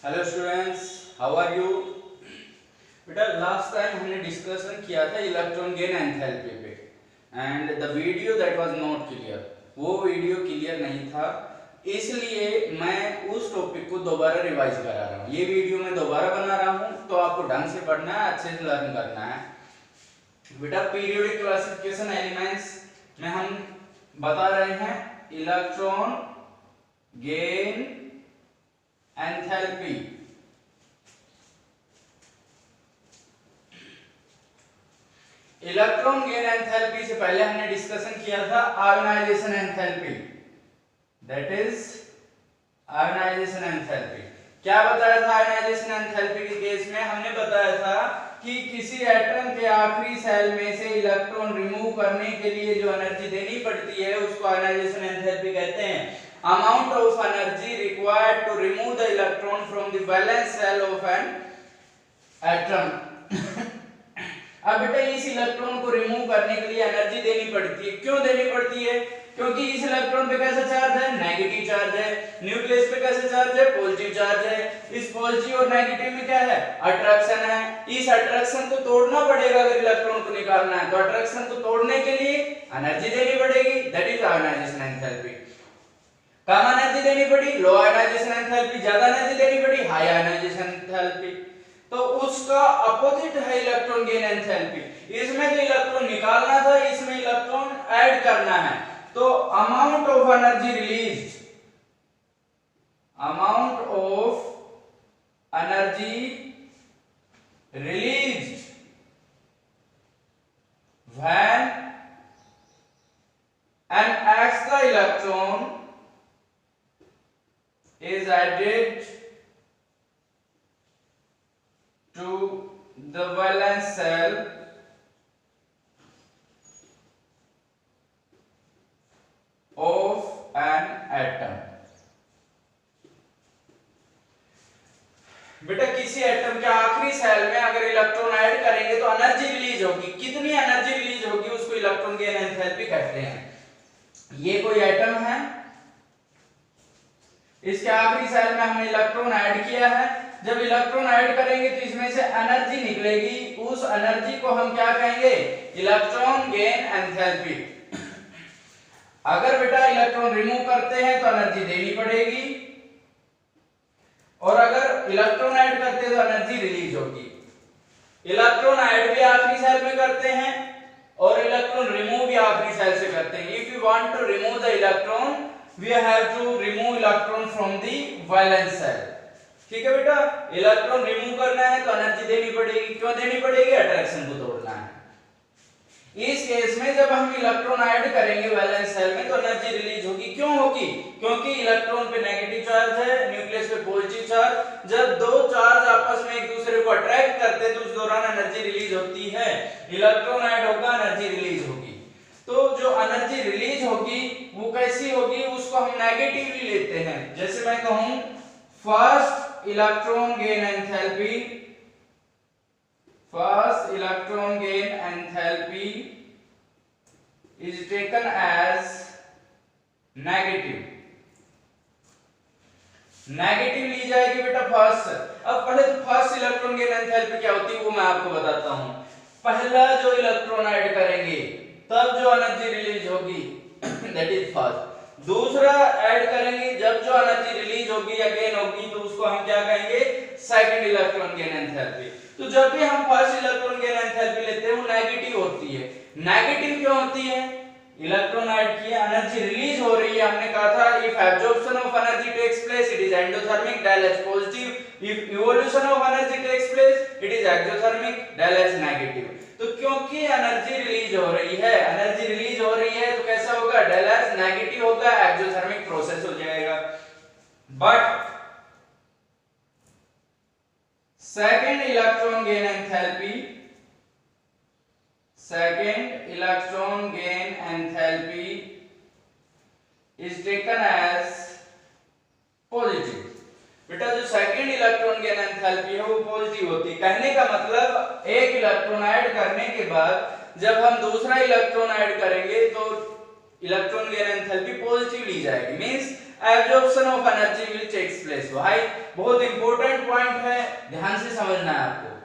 Hello students, how are you? बेटा last time हमने discussion किया था इलेक्ट्रॉन गेन एंथैल्पी पे and the video that was not clear, वो वीडियो क्लियर नहीं था, इसलिए मैं उस टॉपिक को दोबारा रिवाइज करा रहा हूँ। ये वीडियो मैं दोबारा बना रहा हूँ तो आपको ढंग से पढ़ना है, अच्छे से लर्न करना है। बेटा पीरियोडिक क्लासिफिकेशन एलिमेंट्स में हम बता रहे हैं electron gain enthalpy. Electron gain enthalpy से पहले हमने डिस्कशन किया था ionisation enthalpy, that is ionisation enthalpy. क्या बताया था आयोनाइजेशन एंथैल्पी के केस में? हमने बताया था कि किसी एटम के आखिरी सेल में से इलेक्ट्रॉन रिमूव करने के लिए जो एनर्जी देनी पड़ती है उसको आयोनाइजेशन एंथैल्पी कहते हैं। Amount of energy required to remove the electron from the valence shell of an atom। अब बेटा इस इलेक्ट्रॉन को रिमूव करने के लिए एनर्जी देनी पड़ती है। क्यों देनी पड़ती है? क्योंकि इस इलेक्ट्रॉन पे कैसा चार्ज है? नेगेटिव चार्ज है। न्यूक्लियस पे कैसा चार्ज है? पॉजिटिव चार्ज है। इस पॉजिटिव और नेगेटिव में क्या है? अट्रैक्शन है। इस अट्रैक्शन को तोड़ना पड़ेगा अगर इलेक्ट्रॉन को निकालना है, तो अट्रैक्शन को तोड़ने के लिए एनर्जी देनी पड़ेगी, that is ionisation enthalpy. Come energy देनी पड़ी, लो आयोनाइजेशन एंथैल्पी। ज्यादा एनर्जी देनी पड़ी, हाई आयोनाइजेशन एंथैल्पी। तो उसका अपोजिट है इलेक्ट्रॉन गेन एंथैल्पी। इसमें जो इलेक्ट्रॉन निकालना था, इसमें इलेक्ट्रॉन ऐड करना है। तो amount of energy release, amount of energy release when an extra electron is added to the valence shell of an atom। बेटा किसी एटम के आखिरी सेल में अगर इलेक्ट्रॉन ऐड करेंगे तो एनर्जी रिलीज होगी। कितनी एनर्जी रिलीज होगी उसको इलेक्ट्रॉन गेन एंथैल्पी कहते हैं। ये कोई एटम है, इसके आखिरी सेल में हमने इलेक्ट्रॉन ऐड किया है। जब इलेक्ट्रॉन ऐड करेंगे तो इसमें से एनर्जी निकलेगी, उस एनर्जी को हम क्या कहेंगे? Electron gain enthalpy. अगर बेटा इलेक्ट्रॉन रिमूव करते हैं तो एनर्जी देनी पड़ेगी, और अगर इलेक्ट्रॉन ऐड करते हैं तो एनर्जी रिलीज होगी। इलेक्ट्रॉन ऐड भी आखिरी सेल में करते हैं और इलेक्ट्रॉन रिमूव भी आखिरी सेल से करते हैं। If you want to remove the electron, we have to remove electron from the valence shell. ठीक है बेटा, इलेक्ट्रॉन रिमूव करना है तो एनर्जी देनी पड़ेगी। क्यों देनी पड़ेगी? अट्रैक्शन को तोड़ना है। इस केस में जब हम इलेक्ट्रॉन ऐड करेंगे वैलेंस सेल में तो एनर्जी रिलीज होगी। क्यों होगी? क्योंकि इलेक्ट्रॉन पे नेगेटिव चार्ज है, न्यूक्लियस पे पॉजिटिव चार्ज। जब दो चार्ज आपस में एक दूसरे को अट्रैक्ट करते हैं तो उस दौरान एनर्जी रिलीज होती है। इलेक्ट्रॉन ऐड होगा, एनर्जी रिलीज होगी। तो जो एनर्जी रिलीज होगी वो कैसी होगी? उसको हम नेगेटिवली लेते हैं। जैसे मैं कहूं first electron gain enthalpy, first electron gain enthalpy is taken as negative। Negative ली जाएगी बेटा फर्स्ट। अब पहले तो फर्स्ट इलेक्ट्रॉन गेन एंथैल्पी क्या होती है वो मैं आपको बताता हूं। पहला जो इलेक्ट्रॉन ऐड करेंगे तब जो एनर्जी रिलीज होगी दैट इज फर्स्ट। दूसरा ऐड करेंगे जब जो एनर्जी रिलीज होगी या गेन होगी तो उसको हम क्या कहेंगे? Second electron gain enthalpy. तो जब भी हम फर्स्ट इलेक्ट्रॉन गेन एंथैल्पी लेते हैं वो नेगेटिव होती है। नेगेटिव क्यों होती है? इलेक्ट्रॉन ऐड किया, एनर्जी रिलीज हो रही है। हमने कहा था if absorption of energy takes place it is endothermic, del H positive. If evolution of energy takes place it is exothermic, del H negative. तो क्योंकि एनर्जी रिलीज हो रही है, एनर्जी रिलीज हो रही है तो कैसा होगा? del H नेगेटिव होगा, एक्सोथर्मिक प्रोसेस हो जाएगा। But second electron gain enthalpy, second electron gain enthalpy is taken as positive। बेटा जो सेकंड इलेक्ट्रॉन गेन एंथैल्पी है वो पॉजिटिव होती है। कहने का मतलब एक इलेक्ट्रॉन ऐड करने के बाद जब हम दूसरा इलेक्ट्रॉन ऐड करेंगे तो इलेक्ट्रॉन गेन एंथैल्पी पॉजिटिव ली जाएगी। Means absorption of energy will takes place. भाई बहुत इंपॉर्टेंट पॉइंट है, ध्यान से समझना है आपको।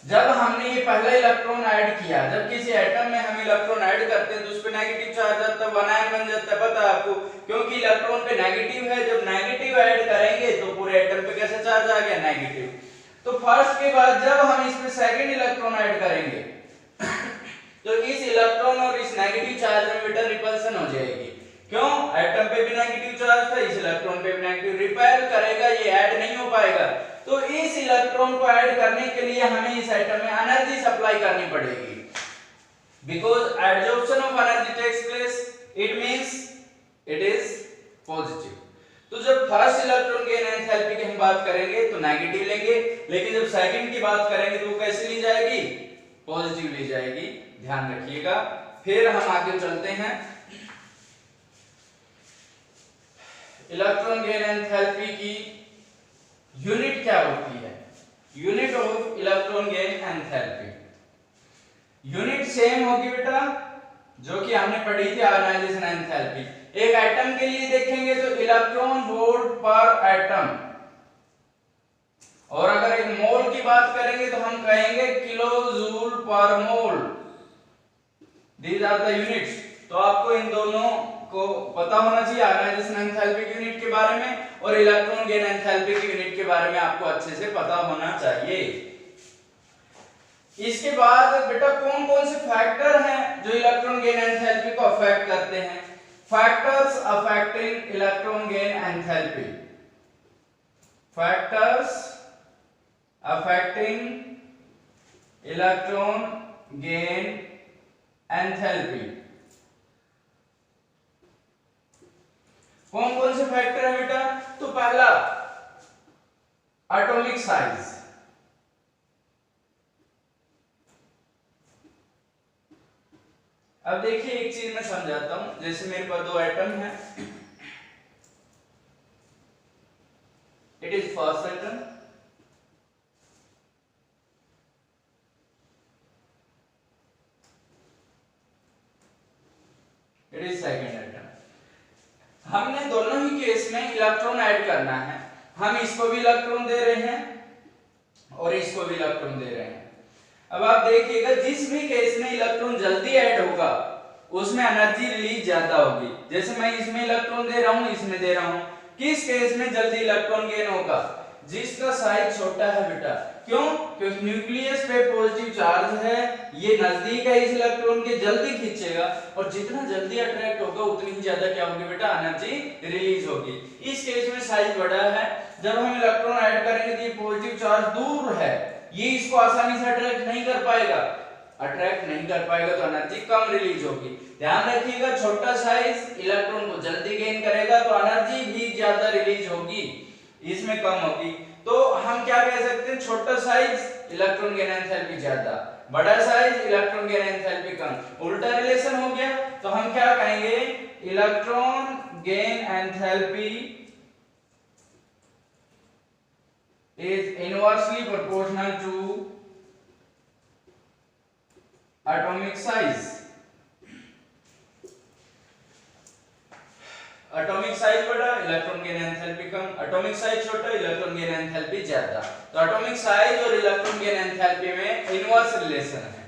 जब हमने ये पहला इलेक्ट्रॉन ऐड किया, जब किसी एटम में हम इलेक्ट्रॉन ऐड करते हैं तो उस पे नेगेटिव चार्ज आता है, 1 आयन बन जाता है, पता है आपको, क्योंकि इलेक्ट्रॉन पे नेगेटिव है। जब नेगेटिव ऐड करेंगे तो पूरे एटम पे कैसा चार्ज आ गया, नेगेटिव। तो फर्स्ट के बाद जब हम इसमें सेकंड इलेक्ट्रॉन ऐड करेंगे तो इस इलेक्ट्रॉन और इस नेगेटिव चार्ज में बेटा रिपल्सन हो जाएगी। क्यों, एटम पे भी नेगेटिव चार्ज था, इस इलेक्ट्रॉन पे भी नेगेटिव, रिपेल करेगा, ये ऐड नहीं हो पाएगा। तो इस इलेक्ट्रॉन को ऐड करने के लिए हमें इस एटम में एनर्जी सप्लाई करनी पड़ेगी। Because adsorption of energy takes place, it means it is positive. तो जब फर्स्ट इलेक्ट्रॉन गेन एंथैल्पी की हम बात करेंगे तो नेगेटिव लेंगे, लेकिन जब सेकंड की बात करेंगे तो वो कैसे ली जाएगी, पॉजिटिव ली जाएगी, ध्यान रखिएगा। फिर हम आगे चलते हैं, इलेक्ट्रॉन गेन एंथैल्पी की यूनिट क्या होती है, unit of electron gain enthalpy. Unit same होगी बेटा जो कि हमने पढ़ी थी आयोनाइजेशन एंथैल्पी। एक एटम के लिए देखेंगे तो इलेक्ट्रॉन वोल्ट पर एटम, और अगर एक मोल की बात करेंगे तो हम कहेंगे kilo joule per mole. These are the units. तो आपको इन दोनों को पता होना चाहिए, आयोनाइजेशन एंथैल्पी की यूनिट के बारे में और इलेक्ट्रॉन गेन एंथैल्पी की यूनिट के बारे में आपको अच्छे से पता होना चाहिए। इसके बाद बेटा कौन कौन से फैक्टर हैं जो इलेक्ट्रॉन गेन एंथैल्पी को अफेक्ट करते हैं। Factors affecting electron gain enthalpy, factors affecting electron gain enthalpy. कौन कौन से फैक्टर है बेटा, तो पहला एटॉमिक साइज। अब देखिए एक चीज मैं समझाता हूं, जैसे मेरे पास दो एटम है, it is first atom, it is second atom. हमने दोनों ही केस में इलेक्ट्रॉन ऐड करना है, हम इसको भी इलेक्ट्रॉन दे रहे हैं और इसको भी इलेक्ट्रॉन दे रहे हैं। अब आप देखिएगा जिस भी केस में इलेक्ट्रॉन जल्दी ऐड होगा उसमें एनर्जी रिलीज ज्यादा होगी। जैसे मैं इसमें इलेक्ट्रॉन दे रहा हूं, इसमें दे रहा हूं, किस केस में जल्दी इलेक्ट्रॉन गेन होगा, जिसका साइज छोटा है बेटा। क्यों, क्योंकि न्यूक्लियस पे पॉजिटिव चार्ज है, ये नजदीक है इस इलेक्ट्रॉन के, जल्दी खींचेगा और जितना जल्दी अट्रैक्ट होगा उतनी ही ज्यादा क्या होगी बेटा, एनर्जी रिलीज होगी। इस केस में साइज बड़ा है, जब हम इलेक्ट्रॉन ऐड करेंगे तो ये पॉजिटिव चार्ज दूर है, ये इसको आसानी से अट्रैक्ट नहीं कर पाएगा, अट्रैक्ट नहीं कर पाएगा तो एनर्जी कम रिलीज होगी। ध्यान रखिएगा छोटा साइज इलेक्ट्रॉन को जल्दी गेन करेगा तो एनर्जी भी ज्यादा रिलीज होगी, इसमें कम होगी। तो हम क्या कह सकते हैं, छोटा साइज इलेक्ट्रॉन गेन एंथैल्पी ज्यादा, बड़ा साइज इलेक्ट्रॉन गेन एंथैल्पी कम, उल्टा रिलेशन हो गया। तो हम क्या कहेंगे, electron gain enthalpy is inversely proportional to atomic size। Atomic size बड़ा, इलेक्ट्रॉन गेन एंथैल्पी कम, एटॉमिक साइज छोटा, इलेक्ट्रॉन गेन एंथैल्पी ज्यादा। तो एटॉमिक साइज और इलेक्ट्रॉन गेन एंथैल्पी में इनवर्स रिलेशन है।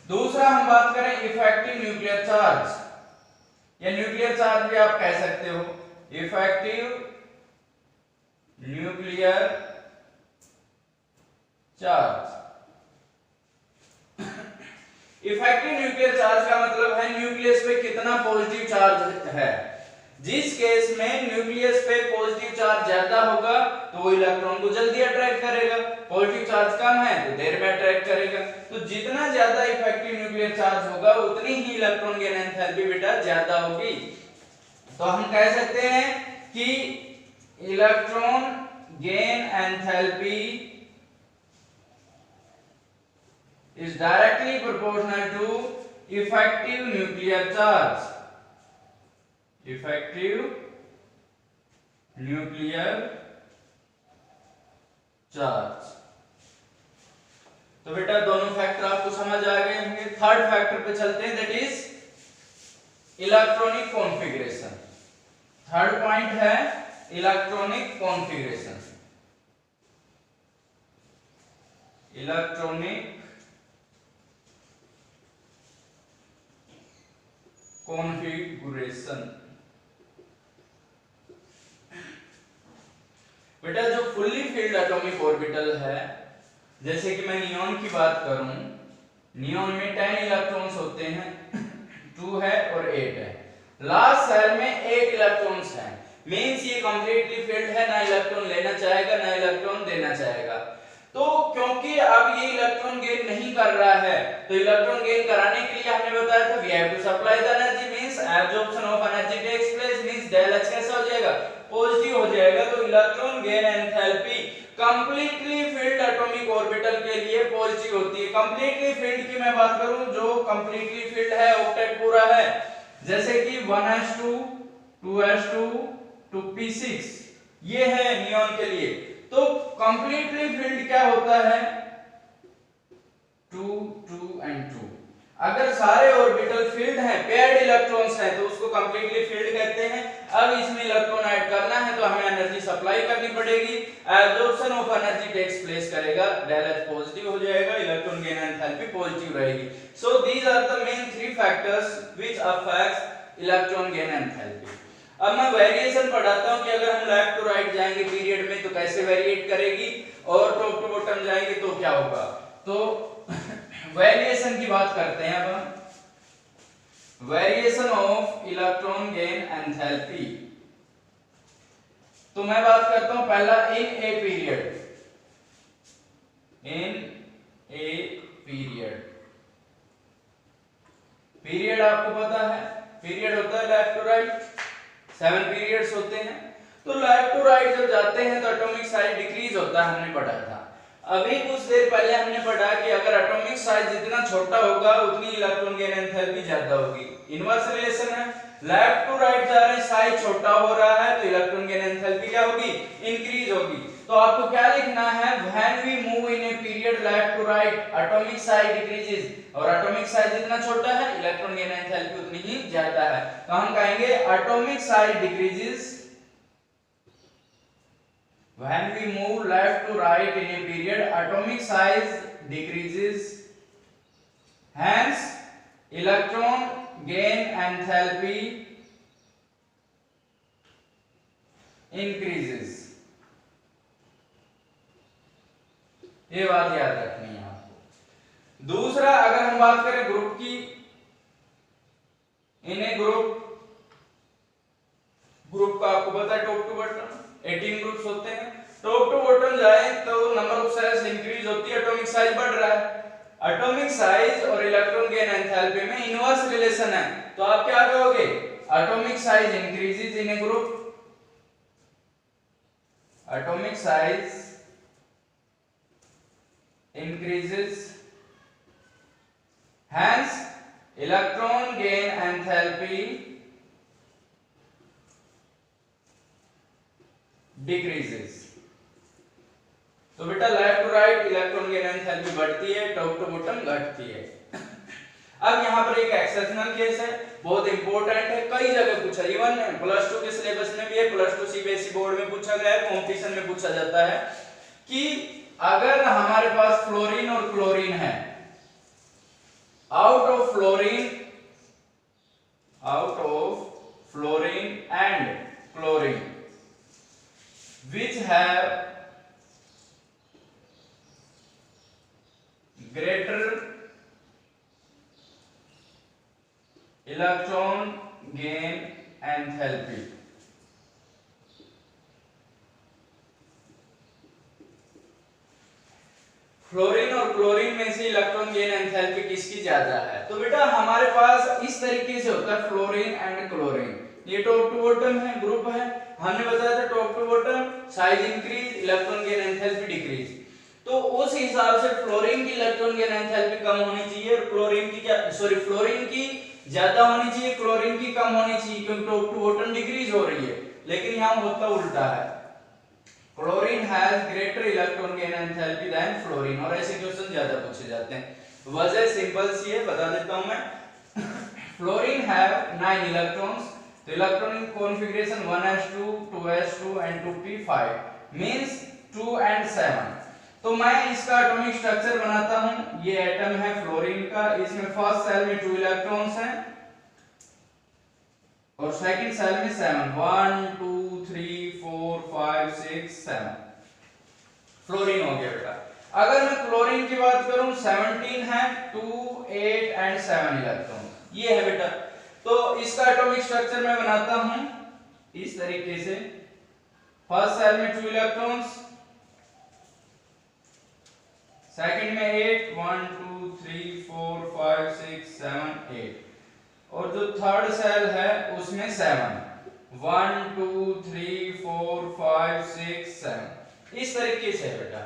दूसरा हम बात करें इफेक्टिव न्यूक्लियर चार्ज, या न्यूक्लियर चार्ज भी आप कह सकते हो, effective nuclear charge. Effective nuclear charge का मतलब है न्यूक्लियस पे कितना पॉजिटिव चार्ज है। जिस केस में न्यूक्लियस पे पॉजिटिव चार्ज ज्यादा होगा तो वो इलेक्ट्रॉन को जल्दी अट्रैक्ट करेगा, पॉजिटिव चार्ज कम है तो देर में अट्रैक्ट करेगा। तो जितना ज्यादा इफेक्टिव न्यूक्लियर चार्ज होगा उतनी ही इलेक्ट्रॉन गेन एंथैल्पी बेटा ज्यादा होगी। तो हम कह सकते हैं कि electron gain enthalpy is directly proportional to effective nuclear charge, effective nuclear charge। तो बेटा दोनों फैक्टर आपको समझ आ गए होंगे। थर्ड फैक्टर पे चलते हैं, that is electronic configuration. Third point है इलेक्ट्रॉनिक कॉन्फ़िगरेशन। Electronic configuration. बेटा जो फुल्ली फिल्ड एटॉमिक ऑर्बिटल है, जैसे कि मैं नियॉन की बात करूं, नियॉन में 10 इलेक्ट्रॉन्स होते हैं, 2 है और 8 है। लास्ट सेल में 8 इलेक्ट्रॉन्स हैं, मींस ये कंप्लीटली फिल्ड है, ना इलेक्ट्रॉन लेना चाहेगा ना इलेक्ट्रॉन देना चाहेगा। तो क्योंकि अब ये इलेक्ट्रॉन गेन नहीं कर रहा है, तो इलेक्ट्रॉन गेन कराने के लिए हमने बताया था we have to supply the energy, means absorption of energy takes place, means del H कैसा हो जाएगा, पॉजिटिव हो जाएगा। तो electron gain enthalpy completely filled atomic orbital के लिए पॉजिटिव होती है। कंप्लीटली फिल्ड की मैं बात करूं, जो कंप्लीटली फिल्ड है, ऑक्टेट पूरा है, जैसे कि 1s2 2s2 2p6, ये है नियॉन के लिए। तो कंप्लीटली फिल्ड क्या होता है, 2 2 and 2। अगर सारे ऑर्बिटल फिल्ड हैं, पेयर्ड इलेक्ट्रॉन्स हैं, तो उसको कंप्लीटली फिल्ड कहते हैं। अब इसमें इलेक्ट्रॉन ऐड करना है तो हमें एनर्जी सप्लाई करनी पड़ेगी, absorption of energy takes place करेगा, डेल H पॉजिटिव हो जाएगा, इलेक्ट्रॉन गेन एंथैल्पी पॉजिटिव रहेगी। So these are the main 3 factors which affects electron gain enthalpy. अब मैं वेरिएशन पढ़ाता हूं कि अगर हम लेफ्ट टू राइट जाएंगे पीरियड में तो कैसे वेरिएट करेगी, और टॉप टू बॉटम जाएंगे तो क्या होगा। तो वेरिएशन की बात करते हैं अब हम। Variation of electron gain enthalpy, तो मैं बात करता हूं पहला in a period. In a period, period आपको पता है, पीरियड होता है लेफ्ट टू राइट, 7 पीरियड्स होते हैं। तो लेफ्ट टू राइट जब जाते हैं तो एटॉमिक साइज डिक्रीज होता है, हमने पढ़ा था। अभी कुछ देर पहले हमने पढ़ा कि अगर एटॉमिक साइज जितना छोटा होगा उतनी इलेक्ट्रॉन गेन एंथैल्पी ज्यादा होगी। इनवर्स रिलेशन है, लेफ्ट टू राइट जा रहे, साइज छोटा हो रहा है तो इलेक्ट्रॉन गेन एंथैल्पी क्या होगी, इंक्रीज होगी। तो आपको क्या लिखना है, when we move in a period left to right atomic size decreases, और एटॉमिक साइज जितना छोटा है इलेक्ट्रॉन गेन एंथैल्पी उतनी ही ज्यादा है। तो हम कहेंगे atomic size decreases when we move left to right in a period, atomic size decreases, hence electron gain enthalpy increases। ये बात याद रखनी है आपको। दूसरा, अगर हम बात करें ग्रुप की, इन ए ग्रुप का आपको पता है टॉप टू बॉटम 18 ग्रुप्स होते हैं। टॉप टू बॉटम जाए तो नंबर ऑफ सेल्स इंक्रीज होती है, एटॉमिक साइज बढ़ रहा है। एटॉमिक साइज और इलेक्ट्रॉन गेन एंथैल्पी में इनवर्स रिलेशन है, तो आप क्या कहोगे, atomic size increases in a group, atomic size increases, hence electron gain enthalpy decreases। तो बेटा left to right electron gain enthalpy बढ़ती है, टॉप टू बॉटम घटती है। अब यहाँ पर एक एक्सेप्शनल केस है, बहुत इंपॉर्टेंट है, कई जगह पूछा, इवन +2 के सिलेबस में भी है, +2 सीबीएसई बोर्ड में पूछा गया है, कंपटीशन में पूछा जाता है कि अगर हमारे पास फ्लोरीन और क्लोरीन है, out of fluorine and chlorine which have greater electron gain enthalpy, fluorine और क्लोरीन में से इलेक्ट्रॉन गेन एंथैल्पी किसकी ज्यादा है। तो बेटा हमारे पास इस तरीके से होता है फ्लोरीन एंड क्लोरीन, ये टॉप टू बॉटम है, ग्रुप है, हमने बताया था top to bottom size increase, electron gain enthalpy decrease. तो उस हिसाब से फ्लोरीन की इलेक्ट्रॉन गेन एंथैल्पी कम होनी चाहिए और फ्लोरीन की ज्यादा होनी चाहिए, क्लोरीन की कम होनी चाहिए, क्योंकि टॉप टू बॉटम डिक्रीज हो रही है। लेकिन यहां होता उल्टा है, chlorine has greater electron gain enthalpy than fluorine, और ऐसे क्वेश्चन ज्यादा पूछे जाते हैं। वजह सिंपल सी है, बता देता हूं मैं। फ्लोरीन हैव 9 इलेक्ट्रॉन्स तो electronic configuration 1s2 2s2 and 2p5 means 2 and 7। तो मैं इसका एटॉमिक स्ट्रक्चर बनाता हूं। ये एटम है फ्लोरीन का, इसमें फर्स्ट सेल में 2 इलेक्ट्रॉन्स हैं और सेकंड सेल में 7 1 2 3 4 5 6 7 फ्लोरीन हो गया बेटा। अगर मैं क्लोरीन की बात करूं 17 है, 2 8 and 7 इलेक्ट्रॉन, ये है बेटा। तो इसका एटॉमिक स्ट्रक्चर मैं बनाता हूं इस तरीके से। फर्स्ट सेल में 2 इलेक्ट्रॉन्स, सेकंड में 8 1 2 3 4 5 6 7 8 और जो थर्ड सेल है उसमें 7 1 2 3 4 5 6 7 इस तरीके से है बेटा।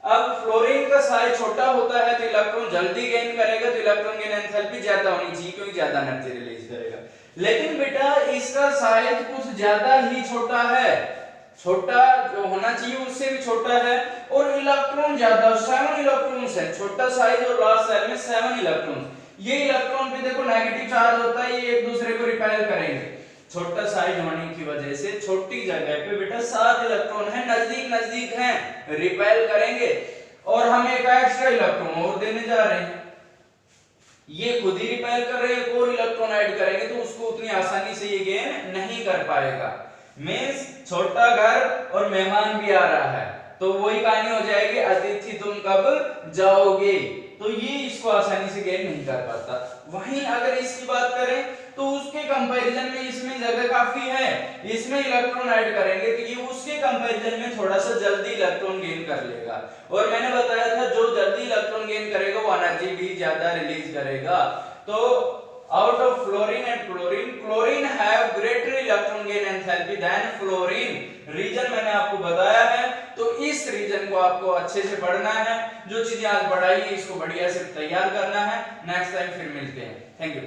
अब फ्लोरीन का साइज छोटा होता है तो इलेक्ट्रॉन जल्दी गेन करेगा, तो इलेक्ट्रॉन गेन एंथैल्पी ज्यादा होनी चाहिए क्योंकि ज्यादा एनर्जी रिलीज करेगा। लेकिन बेटा इसका साइज कुछ ज्यादा ही छोटा है, छोटा जो होना चाहिए उससे भी छोटा है और इलेक्ट्रॉन ज्यादा 7 इलेक्ट्रॉन्स है। छोटा साइज और लास्ट सेल में 7 इलेक्ट्रॉन्स। ये इलेक्ट्रॉन पे देखो नेगेटिव चार्ज होता है, ये एक दूसरे को रिपेल करेंगे। छोटा साइज होने की वजह से छोटी जगह पे बेटा 7 इलेक्ट्रॉन है, नजदीक नजदीक हैं, रिपेल करेंगे और हम एक एक्स्ट्रा इलेक्ट्रॉन और देने जा रहे हैं। ये खुद ही रिपेल कर रहे हैं, और इलेक्ट्रॉन ऐड करेंगे तो उसको उतनी आसानी से ये गेन नहीं कर पाएगा। मींस छोटा घर और मेहमान भी आ रहा है तो वही कहानी हो जाएगी, अतिथि तुम कब जाओगे, तो ये इसको आसानी से गेन नहीं कर पाता। वहीं अगर इसकी बात करें तो उसके कंपैरिजन में इसमें जगह काफी है, इसमें इलेक्ट्रॉन ऐड करेंगे तो ये उसके कंपैरिजन में थोड़ा सा जल्दी इलेक्ट्रॉन गेन कर लेगा। और मैंने बताया था जो जल्दी इलेक्ट्रॉन गेन करेगा वो एनर्जी भी ज्यादा रिलीज करेगा। तो out of fluorine and chlorine have greater electron gain enthalpy than fluorine। Reason मैंने आपको बताया है, तो इस रीजन को आपको अच्छे से पढ़ना है। जो चीजें आज पढ़ाई है इसको बढ़िया से तैयार करना है। नेक्स्ट टाइम फिर मिलते हैं। Thank you.